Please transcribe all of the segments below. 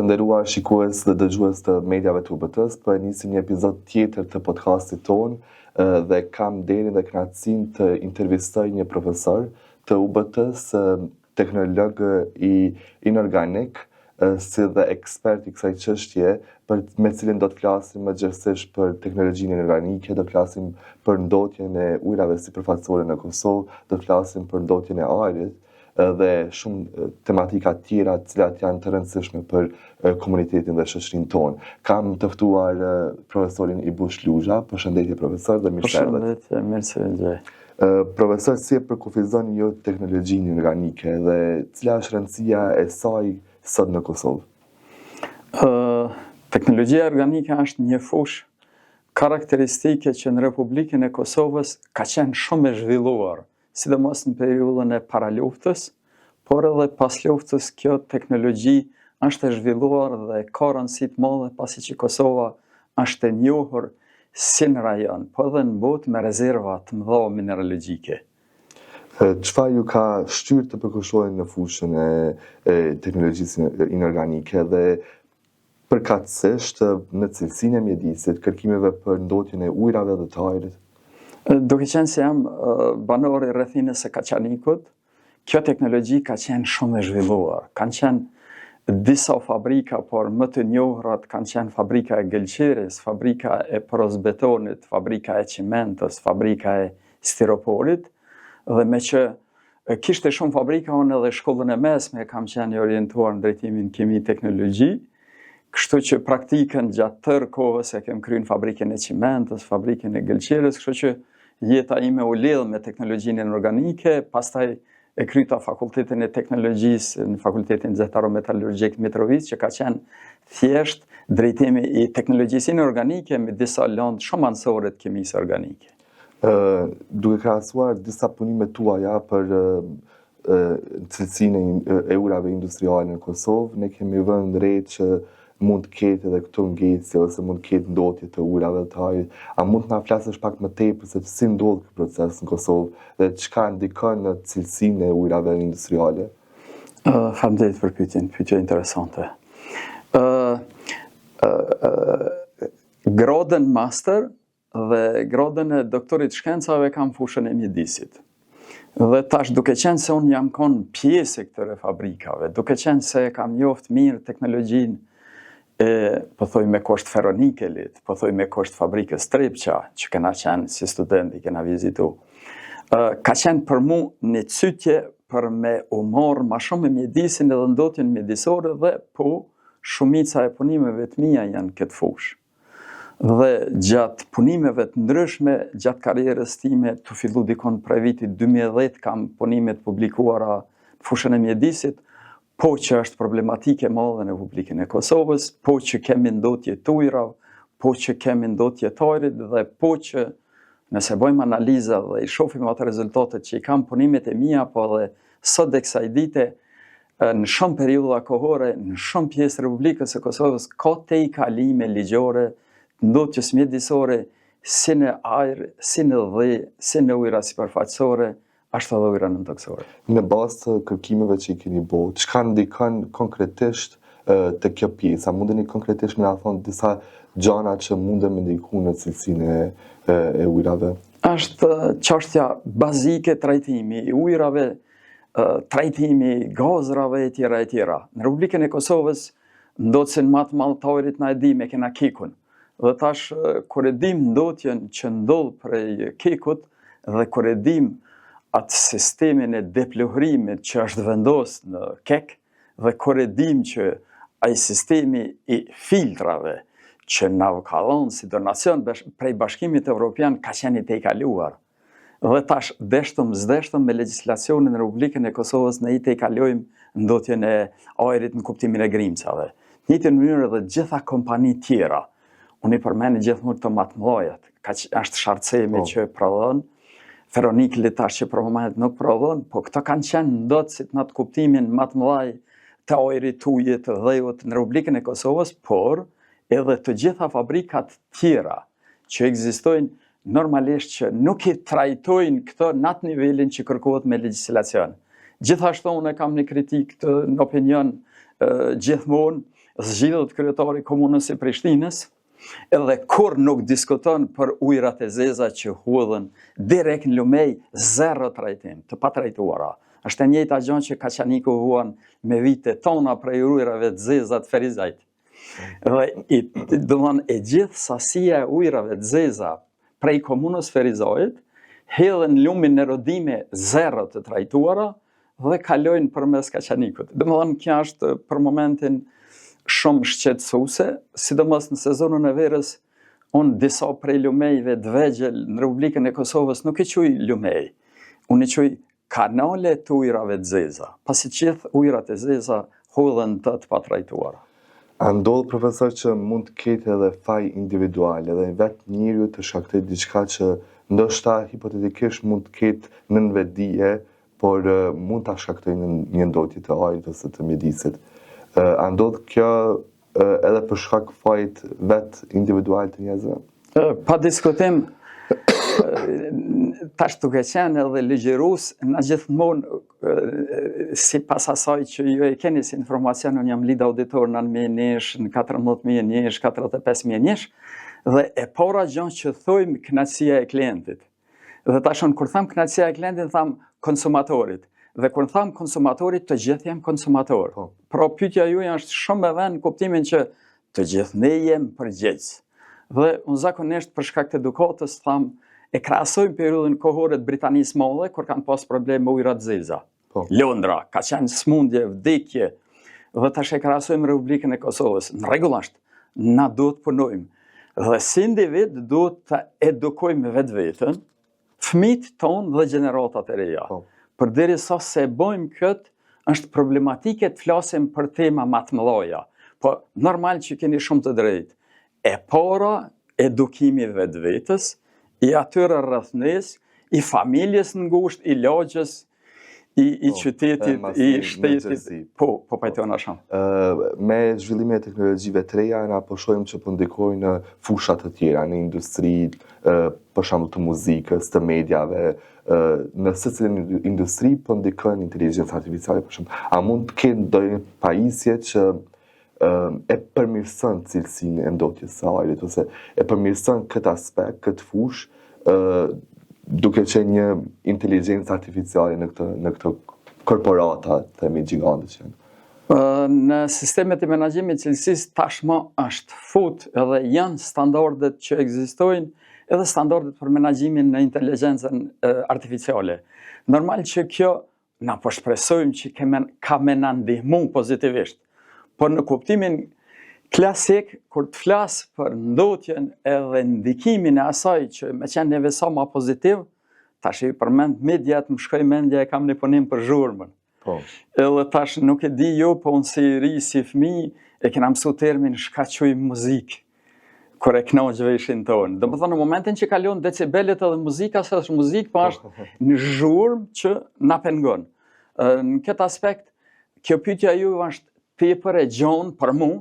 Të nderuar shikues dhe dëgjues të mediave të UBT-s, po e nisim një epizod tjetër të podcastit tonë dhe kam nderin dhe kënaqësinë të intervistoj një profesor të UBT-s, teknolog i inorganik, si dhe ekspert i kësaj çështje, me cilin do të flasim gjithsesi për teknologjinë inorganike, do të flasim për ndotjen e ujrave sipërfaqësore në Kosovë, do të flasim për ndotjen e ajrit dhe shumë tematika tjera të cilat janë të rëndësishme për komunitetin dhe shoqërinë tonë. Kam të ftuar profesorin Ibush Luzha. Përshëndetje profesor dhe mirë se erdhët. Përshëndetje, mirë se vjen. Profesor, si e përkufizoni ju teknologjinë inorganike dhe cila është rëndësia e saj sot në Kosovë? Teknologjia organike është një fushë karakteristike që në Republikën e Kosovës ka qenë shumë e zhvilluar, sidomos në periudhën e paraluftës, por edhe pas luftës kjo teknologji është e zhvilluar dhe ka rëndësi të madhe pasi që Kosova është e njohur si në rajon, po edhe në botë me rezerva të mëdha mineralogjike. Çfarë ju ka shtyrë të përkushtoheni në fushën e teknologjisë inorganike dhe përkatësisht në cilësinë e mjedisit, kërkimeve për ndotjen e ujrave dhe të ajrit? Duke qenë se jam banor i rrethinës së Kaçanikut, kjo teknologji ka qenë shumë e zhvilluar. Kanë qenë disa fabrika, por më të njohurat kanë qenë fabrika e gëlqeres, fabrika e porosbetonit, fabrika e cimentës, fabrika e stiroporit, dhe me që kishte shumë fabrika, unë edhe shkollën e mesme kam qenë i orientuar në drejtimin kimi teknologji, kështu që praktikën gjatë tërë kohës e kem kryer në fabrikën e cimentës, fabrikën e gëlqeres, kështu që jeta ime u lidh me teknologjinë inorganike, pastaj e kryeta fakultetin e teknologjisë në Fakultetin Zyrtaro-Metallurgjik Mitrovic, që ka qenë thjesht drejtimi i teknologjisë inorganike me disa lëndë shumë anësore të kimisë organike. Duke krahasuar disa punime tuaja për cilësinë e ujrave industriale në Kosovë, ne kemi vënë re që mund të ketë edhe këto ngjecje ose mund të ketë ndotje të ujrave të ajrit. A mund të na flasësh pak më tepër se si ndodh ky proces në Kosovë dhe çka ndikon në cilësinë e ujrave industriale? Faleminderit për pyetjen, pyetje interesante. Gradën master dhe gradën e doktorit shkencave kam fushën e mjedisit. Dhe tash duke qenë se unë jam kon pjesë e këtyre fabrikave, duke qenë se kam njoft mirë teknologjinë po thoj me kosht Feronikelit, po thoj me kosht fabrikës Trepqa, që kena qenë si studenti, kena vizitu. Ka qenë për mu një cytje për me u marrë ma shumë me mjedisin edhe ndotjen mjedisore dhe po shumica e punimeve të mia janë këtë fushë. Dhe gjatë punimeve të ndryshme, gjatë karrierës time, të fillu dikon prej vitit 2010, kam punimet publikuara në fushën e mjedisit, po që është problematike madhe në Republikën e Kosovës, po që kemi ndotje të ujrav, po që kemi ndotje të ajrit dhe po që nëse bëjmë analiza dhe i shohim ato rezultatet që i kam punimet e mia, po dhe sot dhe kësaj dite, në shumë periudha kohore, në shumë pjesë të Republikës e Kosovës, ka te i kalime ligjore, ndotjes mjedisore, si në ajër, si në dhe, si në ujra sipërfaqësore, ashtu edhe ujra nëntoksore. Në bazë të kërkimeve që i keni bërë, çka ndikon konkretisht të kjo pjesë? A mundeni konkretisht me na thonë disa gjëra që mundën me ndiku në cilësinë e ujrave? Është çështja bazike trajtimi i ujrave, trajtimi i gazrave e tjera. Në Republikën e Kosovës ndotjen më të madhe të ajrit na e dimë, kena kekun. Dhe tash kur e dim ndotjen që ndodh prej kekut dhe kur e dim atë sistemin e depluhrimit që është vendosur në kek dhe kur e dim që ai sistemi i filtrave që na ka dhënë si donacion prej Bashkimit Evropian ka qenë i tejkaluar. Dhe tash deshtëm me legjislacionin në Republikën e Kosovës ne i tejkalojmë ndotjen e ajrit në kuptimin e grimcave. Në njëjtën mënyrë edhe gjitha kompani tjera. Unë i përmend gjithmonë këto më të mëdha, është Sharcemi që prodhon, Feronikelit tash që për momentin nuk prodhon, po këto kanë qenë ndotësit në atë kuptimin më të mëdha të ajrit, ujit, dhejut në Republikën e Kosovës, por edhe të gjitha fabrikat tjera që ekzistojnë normalisht që nuk i trajtojnë këto në atë nivelin që kërkohet me legjislacion. Gjithashtu unë kam një kritik në opinion gjithmonë zgjidhet kryetari i komunës së Prishtinës, edhe kur nuk diskuton për ujërat e zeza që hudhen direkt në lumej, zero trajtim, të patrajtuara. Është e njëjta gjë që Kaçaniku huan me vite tona prej ujërave të zeza të Ferizajt. Dhe e gjithë sasia e ujërave të zeza prej komunës Ferizajt hedhen lumin në rodime zero të trajtuara dhe kalojnë përmes Kaçanikut. Domethënë kjo është për momentin shumë shqetësuese, sidomos në sezonën e verës, unë disa prej lumejve të vegjël në Republikën e Kosovës nuk e quaj lumej, unë e quaj kanale të ujrave të zeza, pasi gjithë ujrat e zeza hodhen të patrajtuara. A ndodh, profesor, që mund të ketë edhe faj individual, edhe vetë njeriu të shkaktoj diçka që ndoshta hipotetikisht mund të ketë nën vetdije, por mund ta shkaktojë një ndotje të ajrit ose të mjedisit. A ndodh kjo edhe për shkak fajit vetë individual të njerëzve? Pa diskutim, tash duke qenë edhe ligjërues, na gjithmonë sipas asaj që ju e keni si informacion, unë jam lid auditor në 9.000 nesh, në 14.000 nesh, 45.000 nesh, dhe e para gjë që thojmë kënaqësia e klientit. Dhe tash kur tham kënaqësia e klientit, tham konsumatorit. Dhe kur tham konsumatorit, të gjithë jam konsumator. Pra pyetja juaj është shumë e vënë në kuptimin që të gjithë ne jemi përgjegjës. Dhe unë zakonisht për shkak të edukatës tham e krahasojmë periudhën kohore të Britanisë Madhe kur kanë pas probleme me ujërat zeza. Londra, ka qenë smundje, vdekje, dhe tash e krahasojmë Republikën e Kosovës. Në rregull është, na duhet punojmë. Dhe si individ duhet të edukojmë vetveten, fëmijët tonë dhe gjeneratat e reja. Përderisa se bëjmë këtë, është problematike të flasim për tema më të mëdha. Po normal që keni shumë të drejtë. E para, edukimi vetvetes, i atyre rreth nes, i familjes në ngushtë, i lagjës, i qytetit, i shtetit. Po pajtona shumë. Me zhvillimin e teknologjive të reja, na po shohim që po ndikojnë në fusha të tjera, në industri, për shembull të muzikës, të mediave, në secilin industri po ndikon inteligjenca artificiale, për shembull. A mund të ketë ndonjë pajisje që e përmirëson cilësinë e ndotjes së ajrit, ose e përmirëson këtë aspekt, këtë fushë, duke qenë një inteligjencë artificiale në këtë korporata të gjigante që janë? Në sistemet e menaxhimit të cilësisë tashmë është fut edhe janë standardet që ekzistojnë, edhe standardet për menaxhimin në inteligjencën artificiale. Normal që kjo na po shpresojmë që ka me na ndihmu pozitivisht. Por në kuptimin klasik, kur të flas për ndotjen edhe ndikimin e asaj që me qenë neve sa ma pozitiv, tash i përmend mediat, më shkoj mendja e kam një punim për zhurmën. Edhe tash nuk e di jo, po unë si ri, si fëmijë, e kena mësu termin shkaqoj muzikë, kur e knaq veshin tonë. Do më thonë, në momentin që kalon decibelet edhe muzika, se është muzikë, po është në zhurmë që na pengon. Në këtë aspekt, kjo pyetja ju është tepër e gjonë për mu,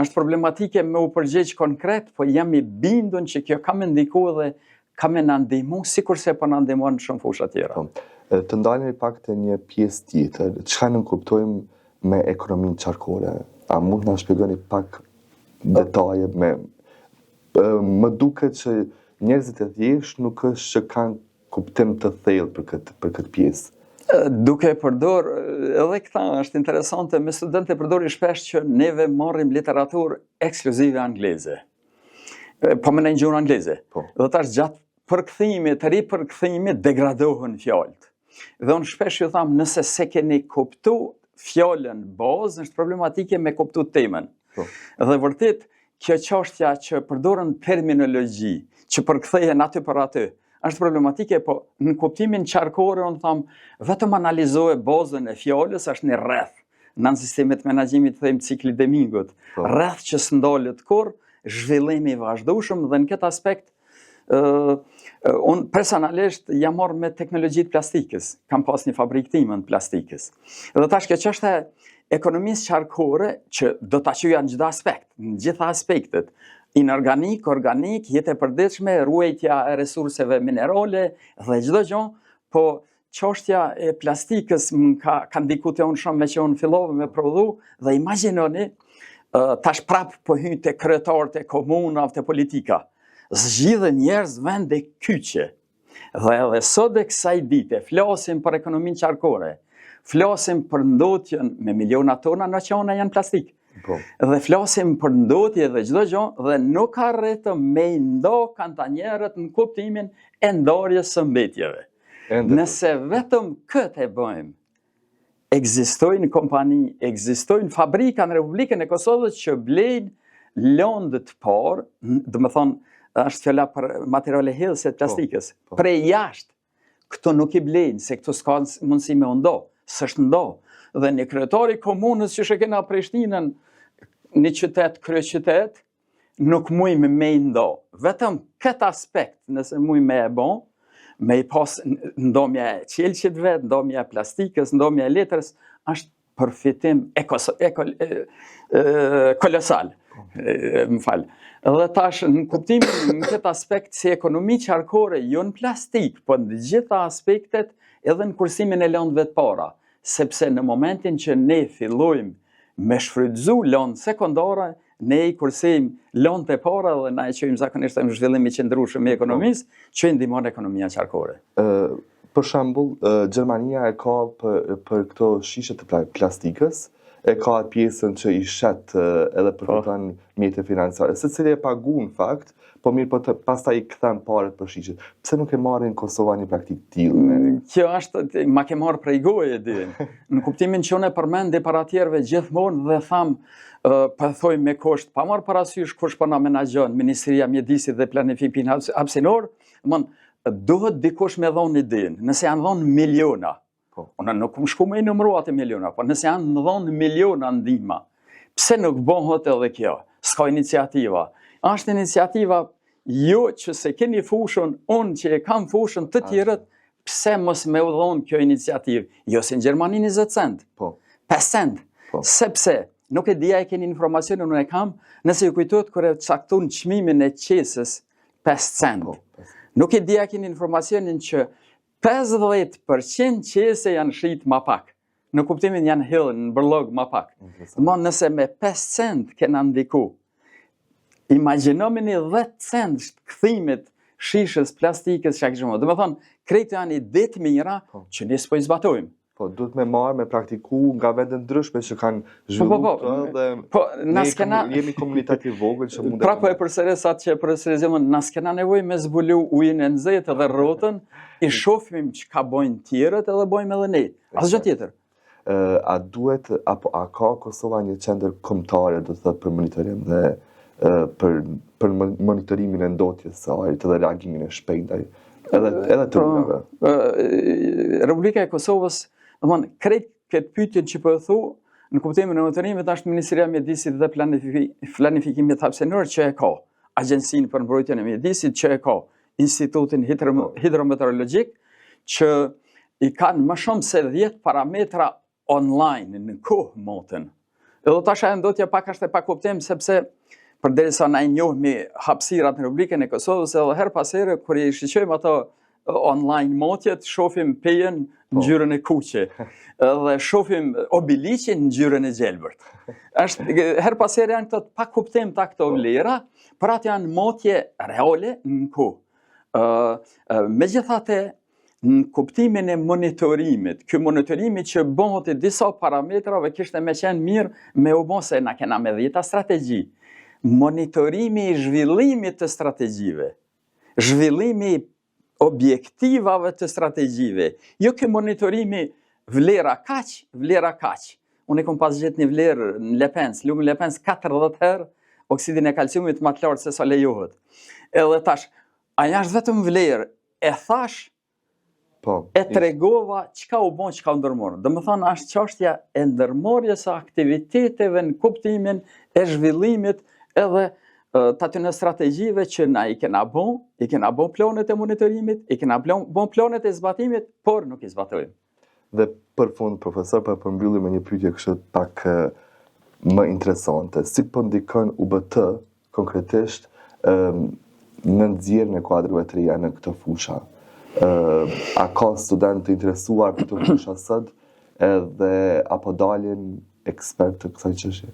është problematike me u përgjigj konkret, po jam i bindun që kjo ka me ndiku dhe ka me na ndihmu, sikurse po na ndihmon në shumë fusha tjera. Të ndalemi pak te një pjesë tjetër, çka ne kuptojmë me ekonominë qarkore? A mund na shpjegoni pak detaje më duket që njerëzit e thjeshtë nuk është që kanë kuptim të thellë për këtë pjesë. Duke përdor, edhe këta është interesante, me studente përdori shpesh që neve marrim literaturë ekskluzive angleze. Po me në gjuhën angleze. Dhe tash gjatë përkthimit, ripërkthimit degradohen fjalët. Dhe unë shpesh ju tham, nëse se keni kuptu fjalën bazë, është problematike me kuptu temën. Dhe vërtet, kjo çështja që përdoren terminologji, që përkthehen aty për aty, është problematike, po në kuptimin qarkore, unë tham, vetëm analizohe bazën e fjalës, është një rreth. Në sistemet menaxhimit thejmë cikli Demingut. Rreth që s'ndalet kur, zhvillimi i vazhdueshëm, dhe në këtë aspekt, unë personalisht jam marrë me teknologjitë plastikës. Kam pas një fabrikë time në plastikës. Dhe tash kjo çështja e ekonomisë qarkore, që do ta quajë në çdo aspekt, në gjitha aspektet, inorganik, organik, jetë e përditshme, ruajtja e resurseve minerale dhe çdo gjë, po çështja e plastikës ka ndiku te unë shumë me që unë fillova me prodhu dhe imagjinoni tash prap po hyn te kryetarët e komunave te politika. Zgjidhen njerëz vende kyçe. Dhe edhe sot e kësaj dite flasim për ekonominë qarkore, flasim për ndotjen me miliona tona në qona janë plastik. Dhe flasim për ndotje dhe çdo gjë dhe nuk arritëm me ndo kantanjerët në kuptimin e ndarjes së mbetjeve. Nëse vetëm këtë e bëjmë, ekzistojnë kompani, ekzistojnë fabrika në Republikën e Kosovës që blejnë lëndë të parë, do të thonë është fjala për materiale hedhëse të plastikës. Prej jashtë, këto nuk i blejnë, se këto s'ka mundësi me ndo, s'është ndo. Dhe një kryetari komunës që shekena Prishtinën, një qytet, kryeqytet, nuk mujmë me ndo. Vetëm këtë aspekt, nëse mujmë me e bon, me i pas ndomja e qelqit vetë, ndomja e plastikës, ndomja e letrës, është përfitim kolosal. Më falë. Dhe tash në kuptimin në këtë aspekt si ekonomi qarkore, jo në plastik, po në gjitha aspektet edhe në kursimin e lëndëve të para. Sepse në momentin që ne fillojmë me shfrytëzu lëndë sekondare, ne i kursejmë lëndët e para dhe na e qojmë zakonisht e më zhvillim i qëndrueshëm i ekonomisë, që i ndihmon ekonomia qarkore. Për shembull, Gjermania e ka për këto shishe të plastikës, e ka pjesën që i shet edhe përfiton mjete financiare. Secili e pagun fakt, po mirë po pastaj i kthen parët për shishet. Pse nuk e marrin Kosova një praktikë tillë? Kjo është ma ke marrë prej goje din. Në kuptimin që unë e përmend para tjerëve gjithmonë dhe tham përthoj me kusht, pa marrë parasysh kush po na menaxhon, Ministria e Mjedisit dhe Planifikim Hapësinor, duhet dikush me dhënë idenë. Nëse janë dhënë miliona, unë nuk më shku me i numëruat e miliona, po nëse janë dhënë miliona ndihma, pse nuk bëhet edhe kjo? S'ka iniciativa. Është iniciativa jo që se keni fushën, unë që e kam fushën të tjerët, pse mos me u dhonë kjo iniciativë? Jo si në Gjermani 20 cent, 5 cent, sepse nuk e dija e keni informacionin, unë e kam, nëse ju kujtojt kër e caktun çmimin e qesës 5 cent. Nuk e dija e keni informacionin që 50% qese janë shrit ma pak. Në kuptimin janë hillë në bërlog ma pak. Ma nëse me 5 cent kena ndiku, imagjinomi një 10 cent këthimit shishës plastikës që akishmo. Dhe me thonë, krejtë janë i ditë mira që ne s'po i zbatojmë. Po, duhet me marrë, me praktiku nga vende ndryshme që kanë zhvilluar dhe ne jemi komunitet i vogël që mund. Pra po e përsëris atë që përsërisim, na s'kena nevojë me zbulu ujin e nxehtë dhe rrotën, i shohim çka bojnë tjerët edhe bojmë edhe ne. Asgjë tjetër. A duhet apo a ka Kosova një qendër kombëtare, do të thotë për monitorim dhe për monitorimin e ndotjes së ajrit dhe reagimin e shpejtë edhe të rrugave? Republika e Kosovës, domthonë krejt këtë pyetjen që po e thu, në kuptimin e monitorimit është Ministria e Mjedisit dhe Planifikimit Hapësinor që e ka, Agjencinë për Mbrojtjen e Mjedisit që e ka, Institutin Hidrometeorologjik që i kanë më shumë se 10 parametra online në kohë motën. Edhe tash ajo ndotja pak është e pakuptim sepse përderisa na i njohmi hapësirat në Republikën e Kosovës, edhe her pas here kur i shiqojmë ato online motjet, shohim pejen në ngjyrën e kuqe dhe shohim obiliqin në ngjyrën e gjelbërt. Her pas here janë këto pa kuptim ta këto vlera, por atë janë motje reale në kohë. Megjithatë, në kuptimin e monitorimit, ky monitorimi që bëhet e disa parametrave kishte me qenë mirë me u bën se na kena me 10 strategji. Monitorimi i zhvillimit të strategjive, zhvillimi objektivave të strategjive, jo ky monitorimi vlera kaq, vlera kaq. Unë kom pas gjetë një vlerë në Lepens, lumi Lepens 40 herë oksidin e kalciumit më të lartë se sa lejohet. Edhe tash, aja është vetëm vlerë, e thash, e tregova çka u bën, çka u ndërmorën. Do të thonë është çështja e ndërmarrjes së aktiviteteve në kuptimin e zhvillimit edhe të atyre strategjive që na i kena bën planet e monitorimit, i kena bën planet e zbatimit, por nuk i zbatojmë. Dhe për fund, profesor, për përmbyllim me një pyetje kështu pak më interesante. Si po ndikon UBT konkretisht në nxjerrjen e kuadrove të reja në këtë fushë? A ka studentë të interesuar për këtë fushë sot edhe apo dalin ekspertë të kësaj çështje?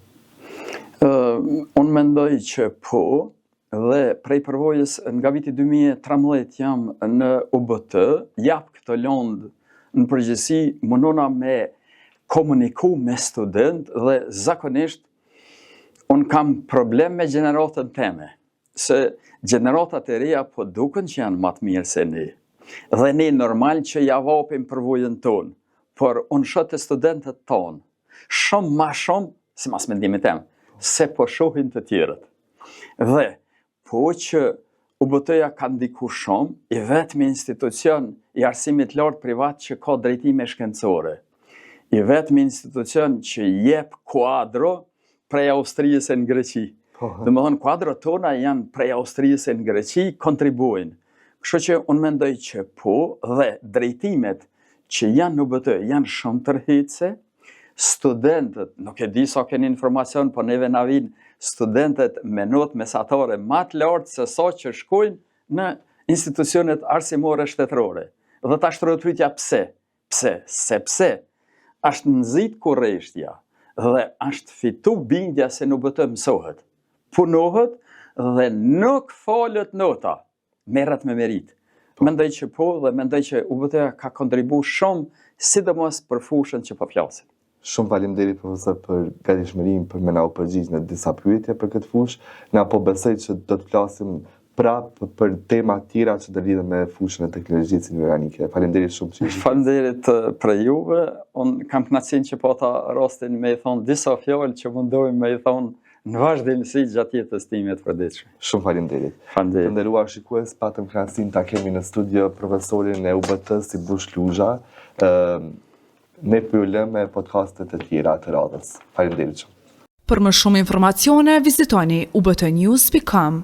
Unë mendoj që po, dhe prej përvojës nga viti 2013 jam në UBT, jap këtë londë në përgjithësi mundona me komuniku me student dhe zakonisht unë kam problem me gjeneratën teme, se gjeneratat e reja po duken që janë më të mirë se ne. Dhe ne normal që ja vapim përvojën tonë, por unë shoh të studentët tonë, shumë ma shumë, si mas mendimit tem, se po shohin të tjerët. Dhe, po që UBT-ja ka ndiku shumë, i vetmi institucion i arsimit lartë privat që ka drejtime shkencore, i vetmi institucion që jep kuadro prej Austrisë në Greqi. Dhe më thonë, kuadro tona janë prej Austrisë në Greqi, kontribuojnë. Kështu që unë mendoj që po, dhe drejtimet që janë në UBT janë shumë tërheqëse, studentët, nuk e di sa keni informacion, po neve na vinë studentët me notë mesatare më të lartë se sa që shkojnë në institucionet arsimore shtetërore. Dhe ta shtrohet pyetja pse? Sepse është nxit kurreshtja dhe është fitu bindja se në UBT mësohet, punohet dhe nuk falet nota, merret me merit. Mendoj që po dhe mendoj që UBT ka kontribu shumë, sidomos për fushën që po flasim. Shumë faleminderit profesor për gatishmërinë për me na u përgjigj në disa pyetje për këtë fushë. Na po besoj që do të flasim prapë për tema tjera që të lidhen me fushën e teknologjisë inorganike. Faleminderit shumë që ishit. Faleminderit për juve. Unë kam kënaqësinë që po ta rastin me i thonë disa fjalë që mundohem me i thonë në vazhdimsi gjatë jetës time të përditshme. Shumë faleminderit. Faleminderit. Të nderuar shikues, patëm kënaqësinë ta kemi në studio profesorin e UBT si Bush Luzha. Ne po ju lëmë me podcastet e tjera të radhës. Faleminderit shumë. Për më shumë informacione, vizitoni ubtnews.com.